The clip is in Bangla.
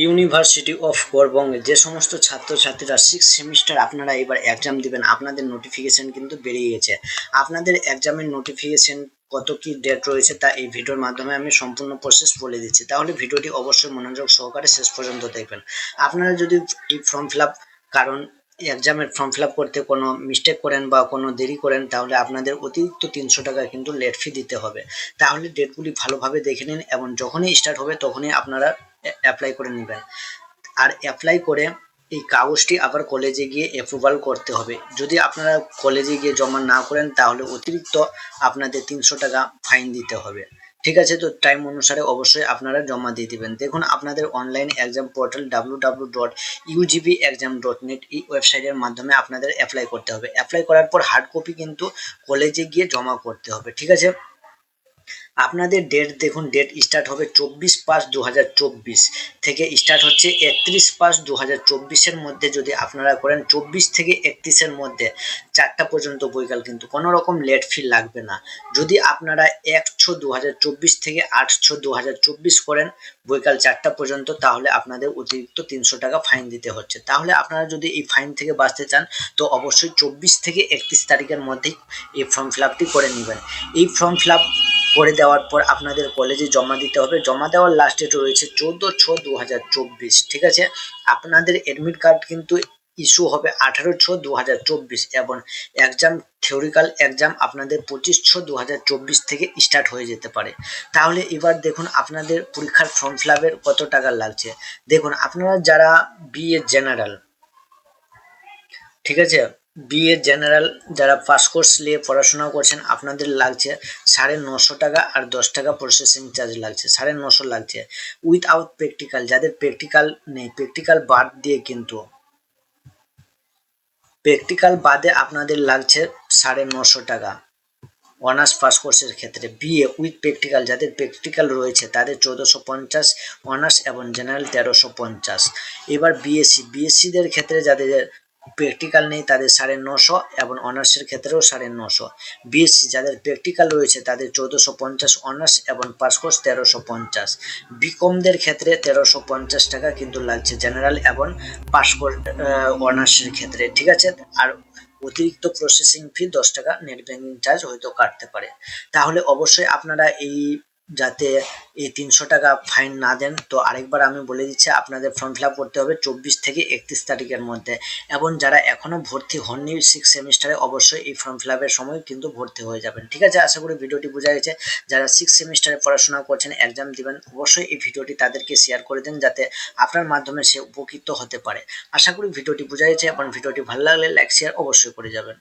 ইউনিভার্সিটি অফ গড়বঙ্গে যে সমস্ত ছাত্রছাত্রীরা 6 সেমিস্টার আপনারা এবার এক্সাম দিবেন, আপনাদের নোটিফিকেশন কিন্তু বেরিয়ে গেছে। আপনাদের এক্সামের নোটিফিকেশন কত কি ডেট রয়েছে তা এই ভিডিওর মাধ্যমে আমি সম্পূর্ণ প্রসেস বলে দিচ্ছি, তাহলে ভিডিওটি অবশ্যই মনোযোগ সহকারে শেষ পর্যন্ত দেখবেন। আপনারা যদি এই ফর্ম ফিল আপ কারণ এক্সামের ফর্ম ফিল আপ করতে কোনো মিস্টেক করেন বা কোনো দেরি করেন, তাহলে আপনাদের অতিরিক্ত 300 টাকা কিন্তু লেট ফি দিতে হবে। তাহলে ডেটগুলি ভালোভাবে দেখে নিন এবং যখনই স্টার্ট হবে তখনই আপনারা অ্যাপ্লাই করে নেবেন। আর অ্যাপ্লাই করে এই কাগজটি আবার কলেজে গিয়ে অ্যাপ্রুভাল করতে হবে। যদি আপনারা কলেজে গিয়ে জমা না করেন তাহলে অতিরিক্ত আপনাদের 300 টাকা ফাইন দিতে হবে। ঠিক আছে, তো টাইম অনুসারে অবশ্যই আপনারা জমা দিয়ে দিবেন। দেখুন আপনাদের অনলাইন এক্সাম পোর্টাল www.ugvexam.net এই ওয়েবসাইটের মাধ্যমে আপনাদের অ্যাপ্লাই করতে হবে। অ্যাপ্লাই করার পর হার্ড কপি কিন্তু কলেজে গিয়ে জমা করতে হবে। ঠিক আছে, আপনাদের ডেট দেখুন, ডেট স্টার্ট হবে 24/5/2024 থেকে স্টার্ট হচ্ছে 31/5/2024 মধ্যে। যদি আপনারা করেন 24 থেকে 31 মধ্যে 4টা পর্যন্ত বৈকাল কিন্তু কোনো রকম লেট ফি লাগবে না। যদি আপনারা 1/6/2024 থেকে 8/6/2024 করেন বৈকাল 4টা পর্যন্ত, তাহলে আপনাদের অতিরিক্ত 300 টাকা ফাইন দিতে হচ্ছে। তাহলে আপনারা যদি এই ফাইন থেকে বাঁচতে চান তো অবশ্যই 24 থেকে 31 তারিখের মধ্যেই এই ফর্ম ফিল আপটি করে নেবেন। এই ফর্ম ফিল আপ করে দেওয়ার পর আপনাদের কলেজে জমা দিতে হবে। জমা দেওয়ার লাস্ট ডেট রয়েছে 14/6/2024। ঠিক আছে, আপনাদের অ্যাডমিট কার্ড কিন্তু ইস্যু হবে 18/6/2024 এবং এক্সাম থিওরিক্যাল এক্সাম আপনাদের 25/6/2024 থেকে স্টার্ট হয়ে যেতে পারে। তাহলে এবার দেখুন আপনাদের পরীক্ষার ফর্ম ফিল আপের কত টাকা লাগছে। দেখুন আপনারা যারা বিএ জেনারেল, ঠিক আছে, বিএ জেনারেল যারা পাস কোর্স নিয়ে পড়াশোনা করছেন, আপনাদের লাগছে 950 টাকা আর 10 টাকা প্রসেসিং চার্জ লাগছে, 950 লাগছে উইথআউট প্র্যাকটিক্যাল। যাদের প্র্যাকটিক্যাল নেই, প্র্যাকটিক্যাল বাদ দিয়ে কিন্তু প্র্যাকটিক্যাল বাদে আপনাদের লাগছে 950 টাকা অনার্স ফার্স্ট কোর্সের ক্ষেত্রে। বিএ উইথ প্র্যাকটিক্যাল যাদের প্র্যাকটিক্যাল রয়েছে তাদের 1450, অনার্স এবং জেনারেল 1350। এবার বিএসসিদের ক্ষেত্রে যাদের প্র্যাকটিক্যাল নেই তাদের 950 এবং অনার্সের ক্ষেত্রেও 950। বিএসসি যাদের প্র্যাকটিক্যাল রয়েছে তাদের 1450, অনার্স এবং পাস কোর্স 1350। বিকমদের ক্ষেত্রে 1350 টাকা কিন্তু লাগছে জেনারেল এবং পাস কোর্স অনার্সের ক্ষেত্রে। ঠিক আছে, আর অতিরিক্ত প্রসেসিং ফি 10 টাকা নেট ব্যাংকিং চার্জ হয়তো কাটতে পারে। তাহলে অবশ্যই আপনারা এই যাতে এই 300 টাকা ফাইন না দেন, তো আরেকবার আমি বলে দিচ্ছি আপনাদের ফর্ম ফিল আপ করতে হবে 24 থেকে 31 তারিখের মধ্যে। এবং যারা এখনো ভর্তি হননি 6 সেমিস্টারে অবশ্যই এই ফর্ম ফিল আপের সময় কিন্তু ভর্তি হয়ে যাবেন। ঠিক আছে, আশা করি ভিডিওটি বোঝা গেছে। যারা 6 সেমিস্টারে পড়াশোনা করছেন, এক্সাম দিবেন, অবশ্যই এই ভিডিওটি তাদেরকে শেয়ার করে দেন যাতে আপনার মাধ্যমে সে উপকৃত হতে পারে। আশা করি ভিডিওটি বোঝা গেছে এবং ভিডিওটি ভালো লাগলে লাইক শেয়ার অবশ্যই করে যাবেন।